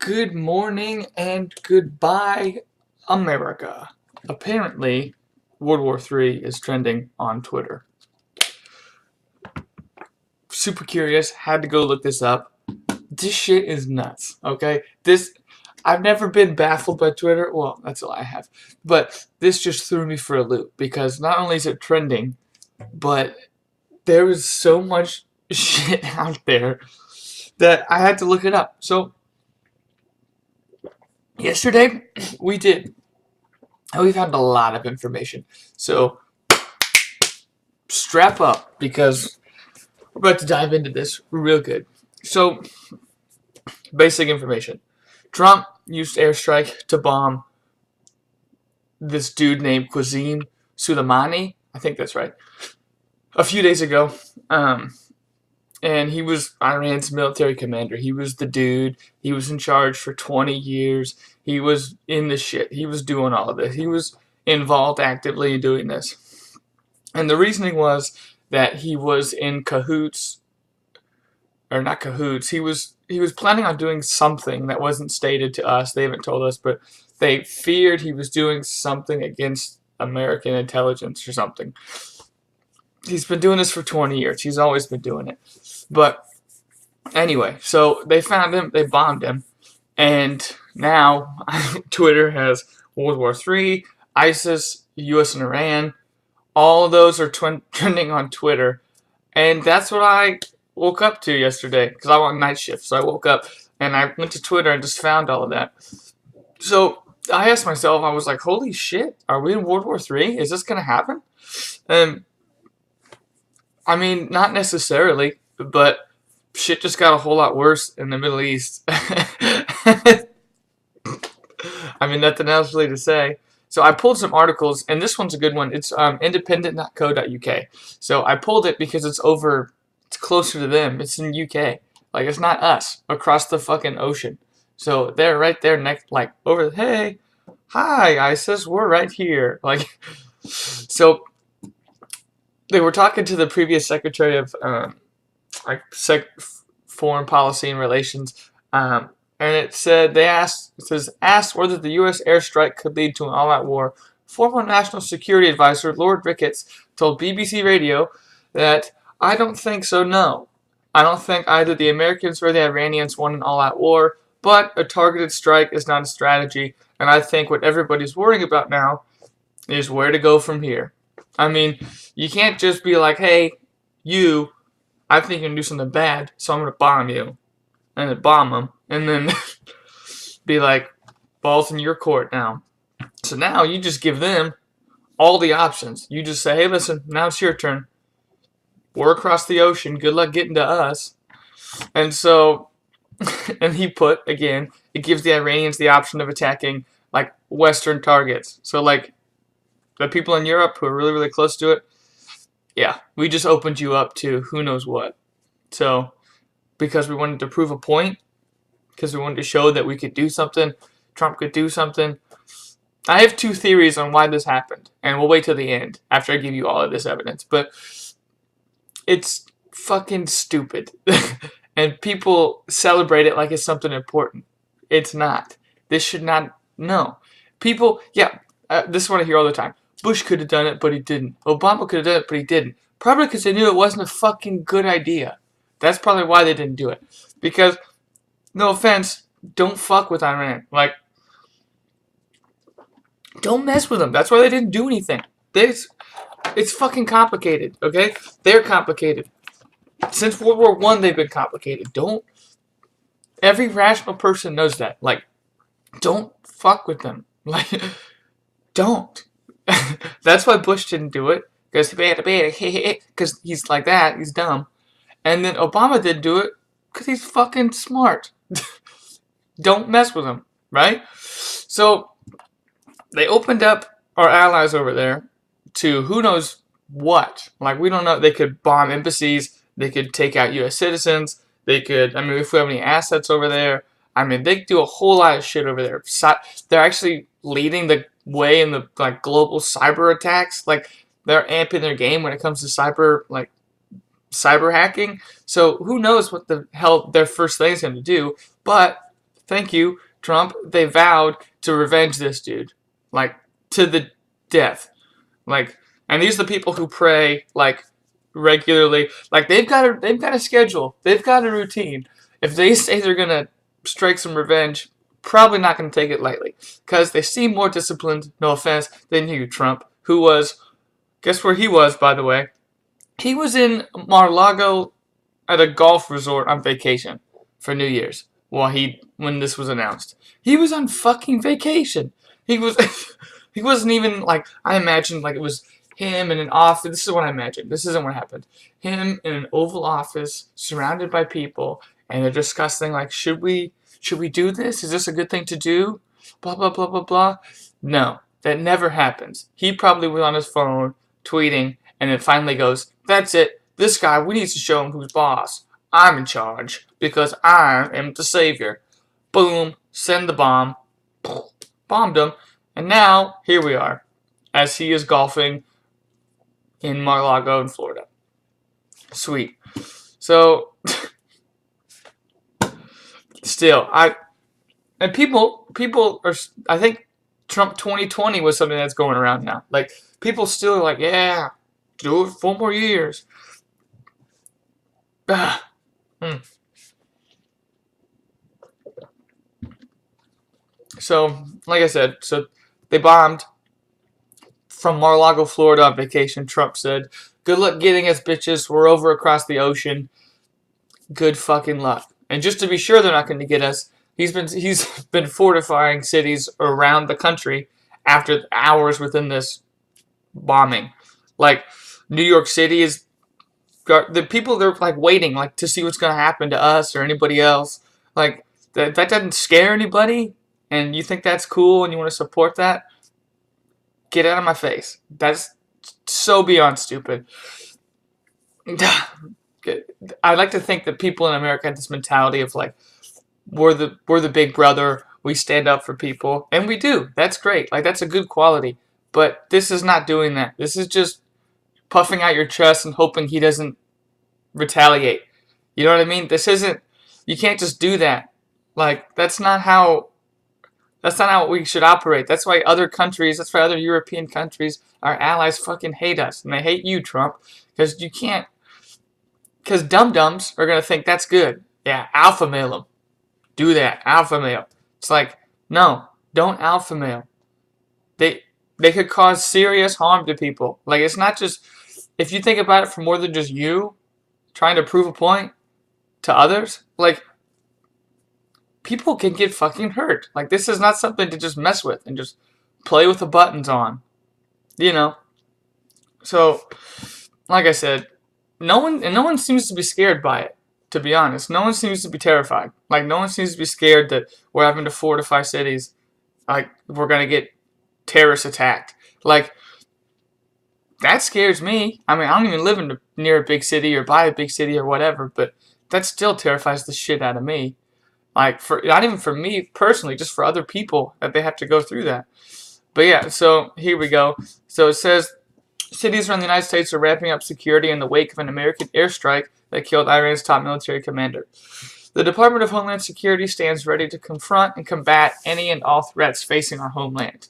Good morning and goodbye, America. Apparently, World War III is trending on Twitter. Super curious, had to go look this up. This shit is nuts, okay? I've never been baffled by Twitter. Well, that's all I have. But this just threw me for a loop because not only is it trending, but there was so much shit out there that I had to look it up. So, yesterday, we found a lot of information. So, strap up because we're about to dive into this real good. So, basic information. Trump used airstrike to bomb this dude named Qassim Suleimani. I think that's right. A few days ago. And he was Iran's military commander. He was the dude. He was in charge for 20 years. He was in the shit. He was doing all of this. He was involved actively in doing this. And the reasoning was that he was in cahoots, or not cahoots. He was planning on doing something that wasn't stated to us. They haven't told us, but they feared he was doing something against American intelligence or something. He's been doing this for 20 years. He's always been doing it. But anyway, so they found him, they bombed him, and now Twitter has World War III, ISIS, US and Iran. All of those are trending on Twitter. And that's what I woke up to yesterday, because I was on night shift. So I woke up and I went to Twitter and just found all of that. So I asked myself, I was like, holy shit, are we in World War III? Is this going to happen? I mean, not necessarily, but shit just got a whole lot worse in the Middle East. I mean, nothing else really to say. So I pulled some articles, and this one's a good one. It's independent.co.uk. So I pulled it because it's closer to them. It's in UK. Like, it's not us, across the fucking ocean. So they're right there next, like, over, hey, hi, ISIS, we're right here. Like, so they were talking to the previous Secretary of Foreign Policy and Relations, and it said asked whether the U.S. airstrike could lead to an all-out war. Former National Security Advisor Lord Ricketts told BBC Radio that I don't think so. No, I don't think either the Americans or the Iranians want an all-out war, but a targeted strike is not a strategy, and I think what everybody's worrying about now is where to go from here. I mean, you can't just be like, hey, I think you can do something bad, so I'm going to bomb you. And then bomb them. And then be like, ball's in your court now. So now you just give them all the options. You just say, hey, listen, now it's your turn. We're across the ocean. Good luck getting to us. And so, and he put, again, it gives the Iranians the option of attacking, like, Western targets. So, like, the people in Europe who are really, really close to it, yeah, we just opened you up to who knows what. So, because we wanted to prove a point, because we wanted to show that we could do something, Trump could do something. I have two theories on why this happened, and we'll wait till the end after I give you all of this evidence. But it's fucking stupid. And people celebrate it like it's something important. It's not. This should not, no. People, this is what I hear all the time. Bush could have done it, but he didn't. Obama could have done it, but he didn't. Probably because they knew it wasn't a fucking good idea. That's probably why they didn't do it. Because, no offense, don't fuck with Iran. Like, don't mess with them. That's why they didn't do anything. It's fucking complicated, okay? They're complicated. Since World War I, they've been complicated. Every rational person knows that. Like, don't fuck with them. Like, don't. That's why Bush didn't do it. Because he's like that. He's dumb. And then Obama didn't do it because he's fucking smart. Don't mess with him, right? So they opened up our allies over there to who knows what. Like, we don't know. They could bomb embassies. They could take out U.S. citizens. They could, I mean, if we have any assets over there, I mean, they do a whole lot of shit over there. They're actually leading the way in the global cyber attacks. Like, they're amping their game when it comes to cyber hacking. So who knows what the hell their first thing is going to do. But thank you, Trump. They vowed to revenge this dude, like, to the death. Like, and these are the people who pray, like, regularly. Like, they've got a schedule. They've got a routine. If they say they're gonna strike some revenge, probably not gonna take it lightly, because they seem more disciplined. No offense, than you, Trump, who was. Guess where he was, by the way? He was in Mar-a-Lago at a golf resort on vacation for New Year's when this was announced. He was on fucking vacation. He was he wasn't even like I imagined like it was him in an office. This is what I imagined. This isn't what happened. Him in an Oval Office surrounded by people and they're discussing like should we do this? Is this a good thing to do? Blah blah blah blah blah. No, that never happens. He probably was on his phone tweeting and it finally goes, that's it. This guy, we need to show him who's boss. I'm in charge because I am the savior. Boom, send the bomb. Bombed him. And now, here we are, as he is golfing in Mar-a-Lago in Florida. Sweet. So, still, people are, I think Trump 2020 was something that's going around now. Like, people still are like, yeah, do it 4 more years. So, like I said, so they bombed from Mar-a-Lago, Florida on vacation. Trump said, good luck getting us, bitches. We're over across the ocean. Good fucking luck. And just to be sure they're not going to get us, he's been fortifying cities around the country after hours within this bombing. Like, New York City is the people they're like waiting like to see what's going to happen to us or anybody else. Like that doesn't scare anybody, and you think that's cool and you want to support that? Get out of my face. That's so beyond stupid. I like to think that people in America have this mentality of like we're the big brother. We stand up for people, and we do. That's great. Like that's a good quality. But this is not doing that. This is just puffing out your chest and hoping he doesn't retaliate. You know what I mean? This isn't. You can't just do that. Like that's not how we should operate. That's why other countries, that's why other European countries, our allies fucking hate us, and they hate you, Trump, because you can't. Because dum-dums are gonna think that's good. Yeah, alpha male them. Do that, alpha male. It's like no, don't alpha male. They could cause serious harm to people. Like, it's not just, if you think about it for more than just you trying to prove a point to others, like, people can get fucking hurt. Like, this is not something to just mess with and just play with the buttons on. You know? So, like I said, no one seems to be scared by it, to be honest. No one seems to be terrified. Like, no one seems to be scared that we're having to fortify cities. Like, we're going to get terrorists attacked. Like, that scares me. I mean, I don't even live near a big city or by a big city or whatever, but that still terrifies the shit out of me. Like, for not even for me personally, just for other people that they have to go through that. But yeah, so here we go. So it says, cities around the United States are ramping up security in the wake of an American airstrike that killed Iran's top military commander. The Department of Homeland Security stands ready to confront and combat any and all threats facing our homeland.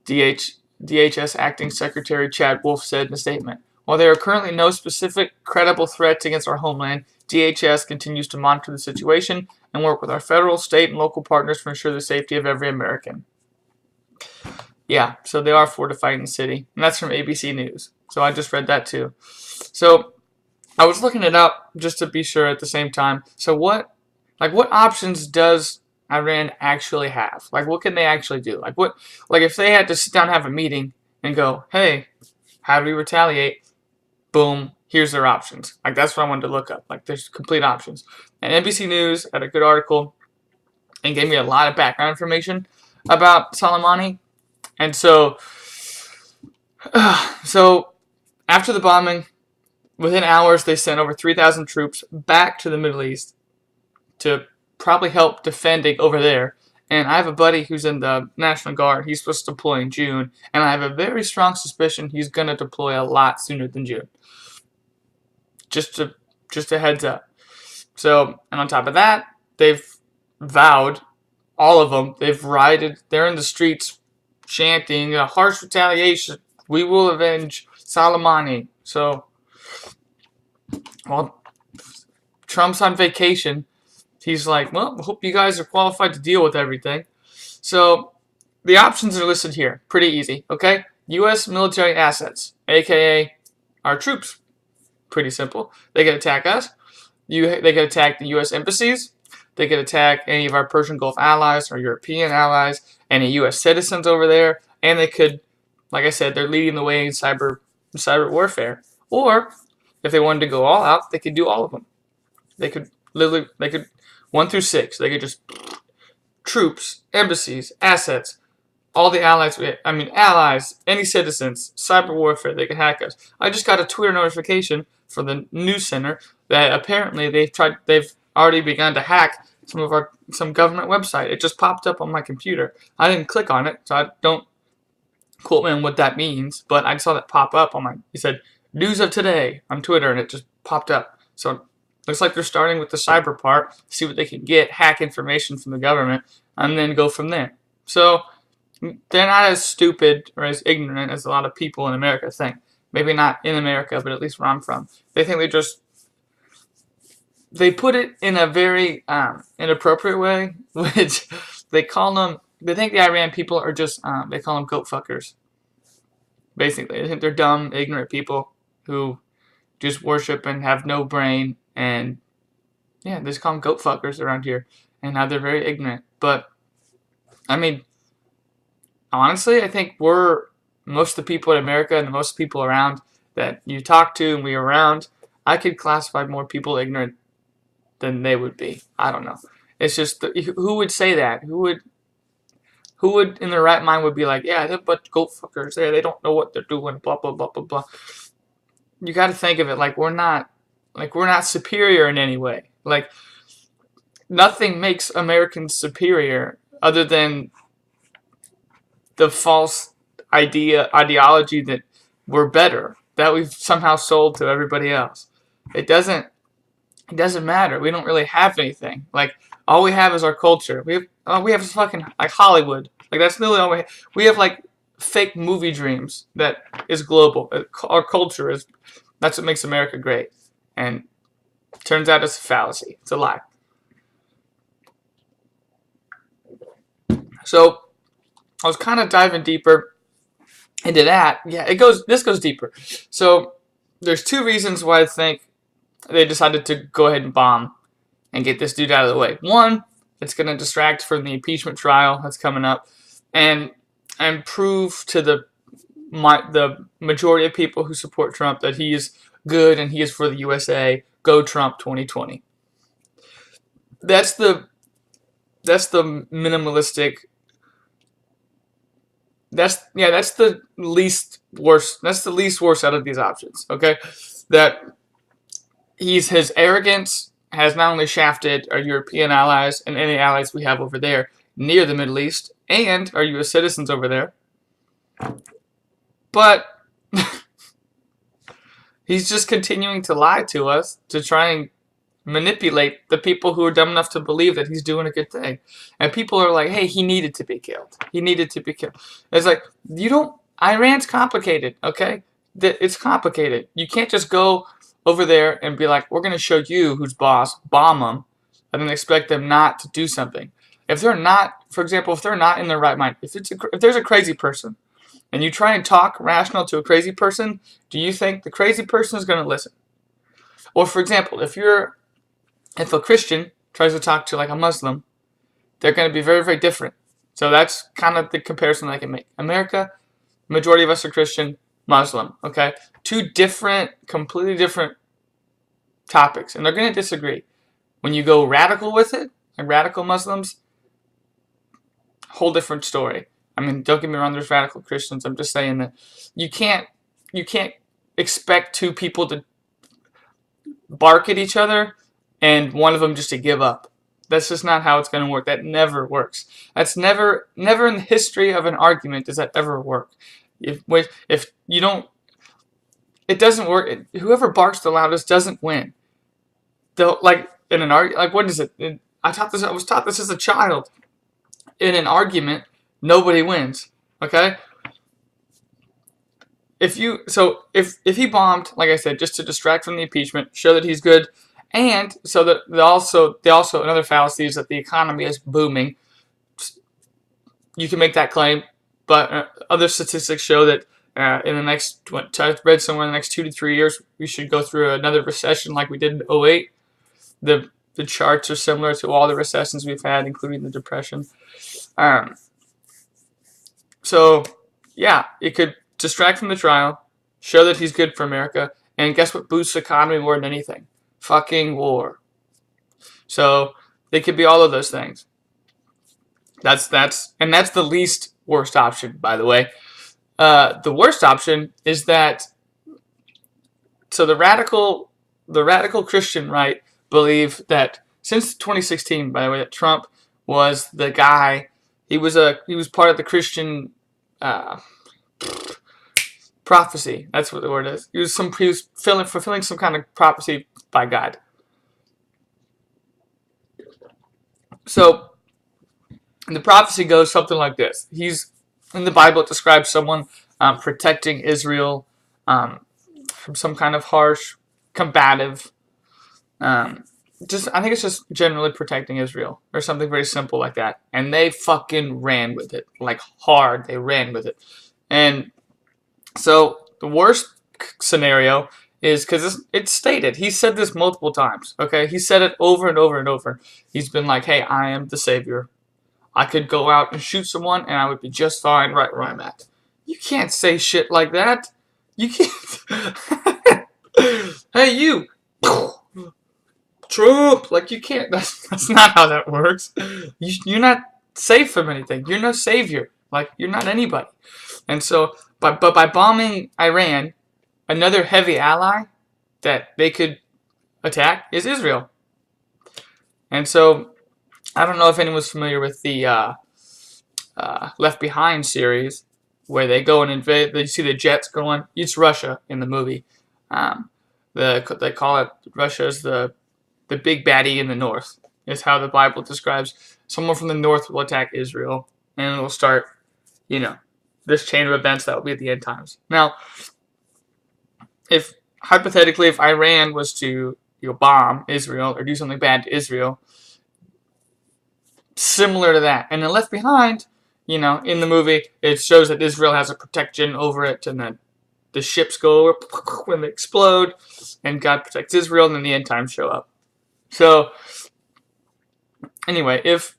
DHS Acting Secretary Chad Wolf said in a statement, while there are currently no specific credible threats against our homeland, DHS continues to monitor the situation and work with our federal, state, and local partners to ensure the safety of every American. Yeah, so they are fortifying the city, and that's from ABC News. So I just read that too. So I was looking it up just to be sure at the same time. So what options does Iran actually have? Like, what can they actually do? Like if they had to sit down and have a meeting and go, hey, how do we retaliate? Boom, here's their options. Like, that's what I wanted to look up. Like, there's complete options. And NBC News had a good article and gave me a lot of background information about Soleimani. And so after the bombing, within hours, they sent over 3,000 troops back to the Middle East to probably help defending over there. And I have a buddy who's in the National Guard. He's supposed to deploy in June. And I have a very strong suspicion he's going to deploy a lot sooner than June. Just a heads up. So, and on top of that, they've vowed all of them. They've rioted. They're in the streets chanting, harsh retaliation. We will avenge Soleimani. So, while Trump's on vacation, he's like, well, I hope you guys are qualified to deal with everything. So, the options are listed here. Pretty easy, okay? U.S. military assets, aka our troops. Pretty simple. They can attack us. They can attack the U.S. embassies. They could attack any of our Persian Gulf allies or European allies, any U.S. citizens over there, and they could, like I said, they're leading the way in cyber warfare. Or if they wanted to go all out, they could do all of them. They could 1 through 6. They could just troops, embassies, assets, all the allies. Allies, any citizens, cyber warfare. They can hack us. I just got a Twitter notification for the news center that apparently they've already begun to hack some government website. It just popped up on my computer. I didn't click on it, so I don't quote me on what that means, but I saw that pop up on it said news of today on Twitter, and it just popped up. So it looks like they're starting with the cyber part, see what they can get, hack information from the government, and then go from there. So they're not as stupid or as ignorant as a lot of people in America think. Maybe not in America, but at least where I'm from. They think they put it in a very inappropriate way, which they think the Iran people are just, they call them goat fuckers. Basically, they think they're dumb, ignorant people who just worship and have no brain, and yeah, they just call them goat fuckers around here, and now they're very ignorant. But, honestly, I think most of the people in America and most people around that you talk to and we're around, I could classify more people ignorant than they would be. I don't know. It's just, who would say that? Who would in their right mind would be like, yeah, they're a bunch of goat fuckers there. They don't know what they're doing, blah, blah, blah, blah, blah. You got to think of it like we're not superior in any way. Like, nothing makes Americans superior other than the false ideology that we're better, that we've somehow sold to everybody else. It doesn't matter. We don't really have anything. Like, all we have is our culture. We have fucking, like, Hollywood. Like, that's literally all we have. We have, like, fake movie dreams that is global. Our culture is, that's what makes America great. And turns out it's a fallacy. It's a lie. So, I was kind of diving deeper into that. Yeah, this goes deeper. So, there's 2 reasons why I think they decided to go ahead and bomb and get this dude out of the way. One, it's going to distract from the impeachment trial that's coming up, and prove to the majority of people who support Trump that he is good and he is for the USA. Go Trump 2020. That's the minimalistic. That's the least worst. That's the least worst out of these options. Okay, that his arrogance has not only shafted our European allies and any allies we have over there near the Middle East and our U.S. citizens over there, but he's just continuing to lie to us to try and manipulate the people who are dumb enough to believe that he's doing a good thing. And people are like, hey, he needed to be killed. He needed to be killed. It's like, Iran's complicated, okay? It's complicated. You can't just go over there and be like, we're going to show you who's boss, bomb them, and then expect them not to do something. If they're not, for example, if they're not in their right mind, if there's a crazy person, and you try and talk rational to a crazy person, do you think the crazy person is going to listen? Or, for example, if a Christian tries to talk to like a Muslim, they're going to be very, very different. So that's kind of the comparison I can make. America, majority of us are Christian, Muslim, okay? 2 completely different topics, and they're going to disagree. When you go radical with it, like radical Muslims, whole different story. Don't get me wrong, there's radical Christians. I'm just saying that you can't expect 2 people to bark at each other and one of them just to give up. That's just not how it's going to work. That never works. That's never in the history of an argument does that ever work. If you don't, it doesn't work. Whoever barks the loudest doesn't win. In an argument, like what is it? I was taught this as a child. in an argument, nobody wins. Okay? If he bombed, like I said, just to distract from the impeachment, show that he's good, and so that they also another fallacy is that the economy is booming. You can make that claim, but other statistics show that in the next, I read somewhere in the next 2 to 3 years, we should go through another recession like we did in 2008. The charts are similar to all the recessions we've had, including the Depression. So, yeah, it could distract from the trial, show that he's good for America, and guess what boosts the economy more than anything? Fucking war. So, they could be all of those things. That's the least worst option, by the way. The worst option is that the radical Christian right believe that since 2016, by the way, that Trump was the guy. He was part of the Christian prophecy. That's what the word is. He was fulfilling some kind of prophecy by God. So the prophecy goes something like this. He's in the Bible. It describes someone protecting Israel from some kind of harsh, combative. I think it's just generally protecting Israel or something very simple like that. And they fucking ran with it, like hard. They ran with it. And so the worst scenario is because it's stated. He said this multiple times. Okay, he said it over and over and over. He's been like, "Hey, I am the savior. I could go out and shoot someone, and I would be just fine right where I'm at." You can't say shit like that. You can't. Hey, you. Trump. Like, you can't. That's not how that works. You're not safe from anything. You're no savior. Like, you're not anybody. And so, but by bombing Iran, another heavy ally that they could attack is Israel. And so, I don't know if anyone's familiar with the Left Behind series, where they go and invade. You see the jets going. It's Russia in the movie. They call it Russia is the big baddie in the north. Is how the Bible describes. Someone from the north will attack Israel, and it'll start, this chain of events that will be at the end times. Now, if hypothetically, if Iran was to bomb Israel or do something bad to Israel, similar to that, and then Left Behind, in the movie, it shows that Israel has a protection over it, and then the ships go over when they explode, and God protects Israel, and then the end times show up. So, anyway, if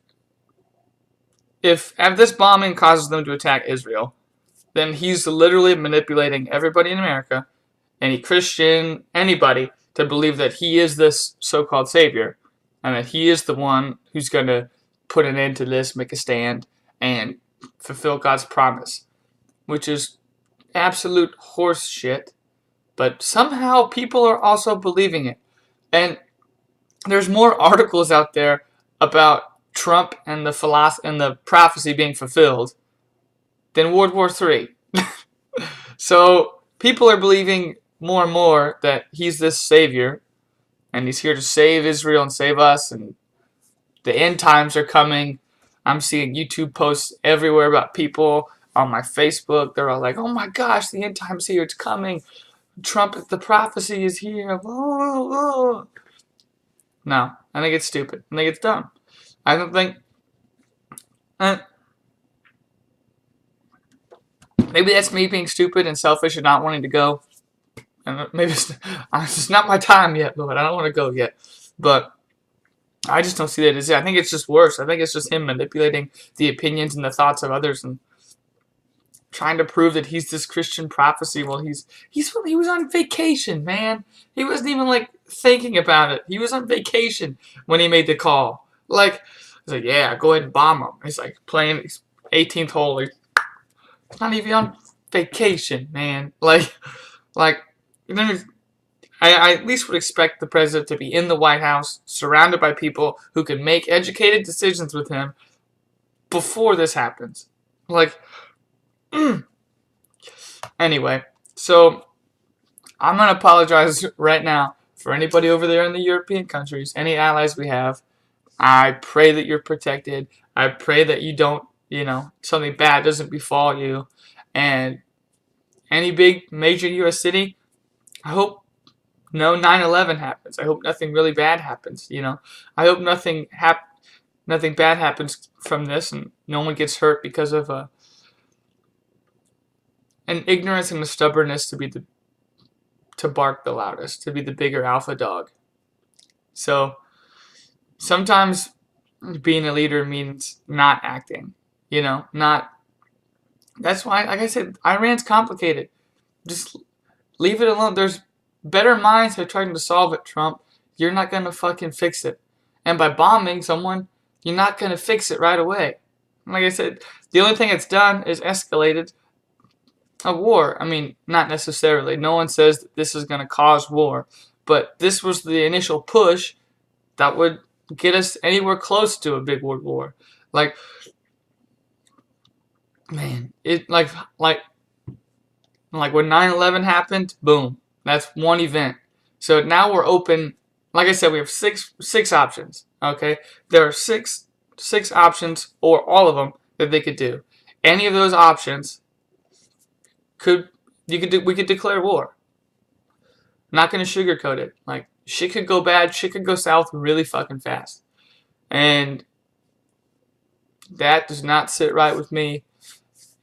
this bombing causes them to attack Israel, then he's literally manipulating everybody in America, any Christian, anybody, to believe that he is this so-called savior, and that he is the one who's going to put an end to this, make a stand, and fulfill God's promise, which is absolute horse shit. But somehow people are also believing it. And there's more articles out there about Trump and the prophecy being fulfilled than World War III. So people are believing more and more that he's this savior, and he's here to save Israel and save us, and the end times are coming. I'm seeing YouTube posts everywhere about people on my Facebook. They're all like, "Oh my gosh, the end time's here. It's coming. Trump, the prophecy is here." No, I think it's stupid. I think it's dumb. I don't think... maybe that's me being stupid and selfish and not wanting to go. And maybe it's not my time yet, Lord. I don't want to go yet. But I just don't see that as it. I think it's just worse. I think it's just him manipulating the opinions and the thoughts of others and trying to prove that he's this Christian prophecy. Well, he was on vacation, man. He wasn't even thinking about it. He was on vacation when he made the call. He's like, "Yeah, go ahead and bomb him." He's playing his 18th hole. He's not even on vacation, man. I at least would expect the president to be in the White House, surrounded by people who can make educated decisions with him before this happens. Anyway, so I'm going to apologize right now for anybody over there in the European countries, any allies we have. I pray that you're protected. I pray that you don't, something bad doesn't befall you. And any big major U.S. city, I hope no 9/11 happens. I hope nothing really bad happens. I hope nothing bad happens from this, and no one gets hurt because of an ignorance and a stubbornness to bark the loudest, to be the bigger alpha dog. So sometimes being a leader means not acting. Not. That's why, like I said, Iran's complicated. Just leave it alone. There's better minds that are trying to solve it, Trump. You're not going to fucking fix it. And by bombing someone, you're not going to fix it right away. Like I said, the only thing it's done is escalated a war. I mean, not necessarily. No one says that this is going to cause war. But this was the initial push that would get us anywhere close to a big world war. Like, man, like when 9/11 happened, boom, that's one event. So now we're open. Like I said, we have six options. Okay, there are six options, or all of them that they could do. Any of those options we could declare war. I'm not gonna sugarcoat it. Like, shit could go bad, shit could go south really fucking fast, and that does not sit right with me.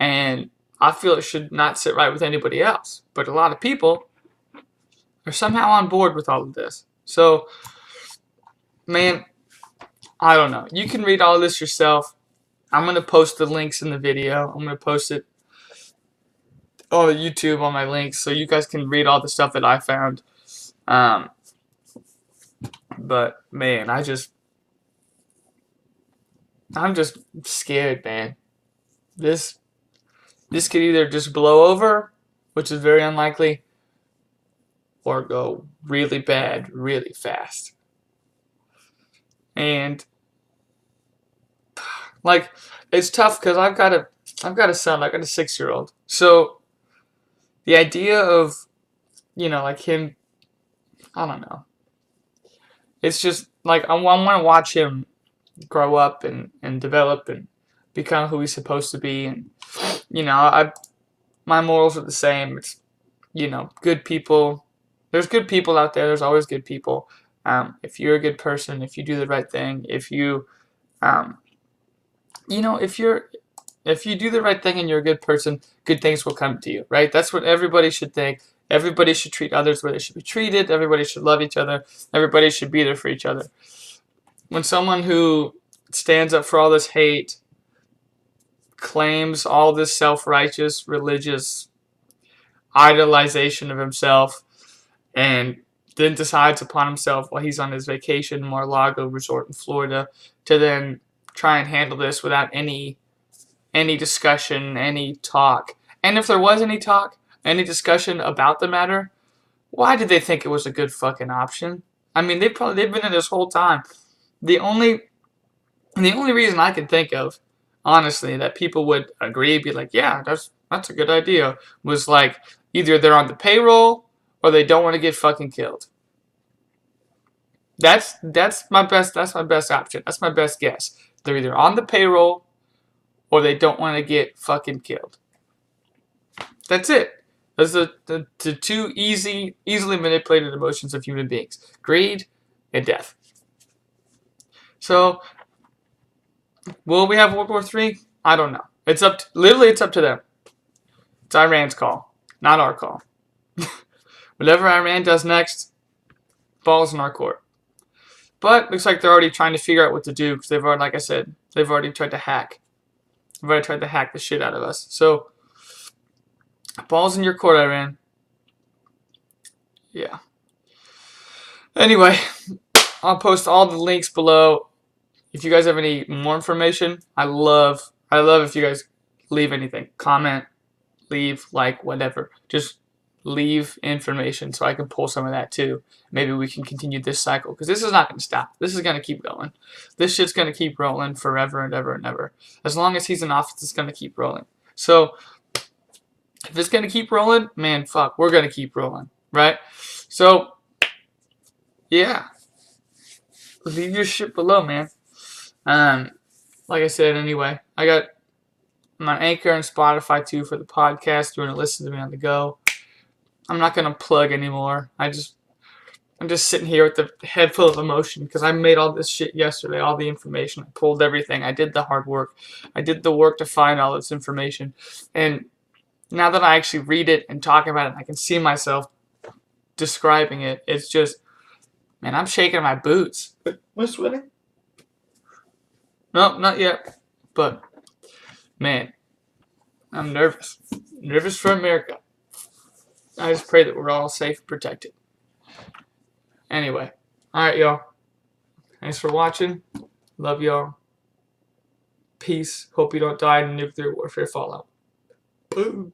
And I feel it should not sit right with anybody else. But a lot of people are somehow on board with all of this. So, man, I don't know. You can read all of this yourself. I'm going to post the links in the video. I'm going to post it on YouTube on my links so you guys can read all the stuff that I found. But, man, I'm just scared, man. This could either just blow over, which is very unlikely, or go really bad, really fast. And like, it's tough because I've got a son. I've got a 6-year-old. So the idea of, like him, I don't know. It's just like I want to watch him grow up and develop and become who he's supposed to be. And my morals are the same. It's good people. There's good people out there. There's always good people. If you're a good person, if you do the right thing, if you if you do the right thing and you're a good person, good things will come to you, right? That's what everybody should think. Everybody should treat others where they should be treated. Everybody should love each other. Everybody should be there for each other. When someone who stands up for all this hate, claims all this self-righteous, religious idolization of himself, and then decides upon himself while he's on his vacation in Mar-a-Lago resort in Florida to then try and handle this without any discussion, any talk. And if there was any talk, any discussion about the matter, why did they think it was a good fucking option? I mean, they've been in this whole time. The only reason I can think of, honestly, that people would agree, be like, yeah, that's a good idea, was like either they're on the payroll or they don't want to get fucking killed. That's my best option. That's my best guess. They're either on the payroll or they don't want to get fucking killed. That's it. Those are the two easily manipulated emotions of human beings: greed and death. So, will we have World War III? I don't know. It's up to them. It's Iran's call, not our call. Whatever Iran does next, ball's in our court. But looks like they're already trying to figure out what to do because they've already, like I said, they've already tried to hack. They've already tried to hack the shit out of us. So, ball's in your court, Iran. Yeah. Anyway, I'll post all the links below. If you guys have any more information, I love if you guys leave anything. Comment, leave, like, whatever. Just leave information so I can pull some of that too. Maybe we can continue this cycle because this is not going to stop. This is going to keep going. This shit's going to keep rolling forever and ever and ever. As long as he's in office, it's going to keep rolling. So if it's going to keep rolling, man, fuck, we're going to keep rolling, right? So, yeah. Leave your shit below, man. like I said, anyway, I'm on Anchor and Spotify too for the podcast. If you want to listen to me on the go, I'm not gonna plug anymore. I'm just sitting here with the head full of emotion because I made all this shit yesterday, all the information. I pulled everything. I did the hard work. I did the work to find all this information. And now that I actually read it and talk about it, I can see myself describing it. It's just, man, I'm shaking my boots. Am I sweating? No, not yet. But, man, I'm nervous. Nervous for America. I just pray that we're all safe and protected. Anyway, alright, y'all. Thanks for watching. Love y'all. Peace. Hope you don't die in nuclear warfare fallout. Ooh.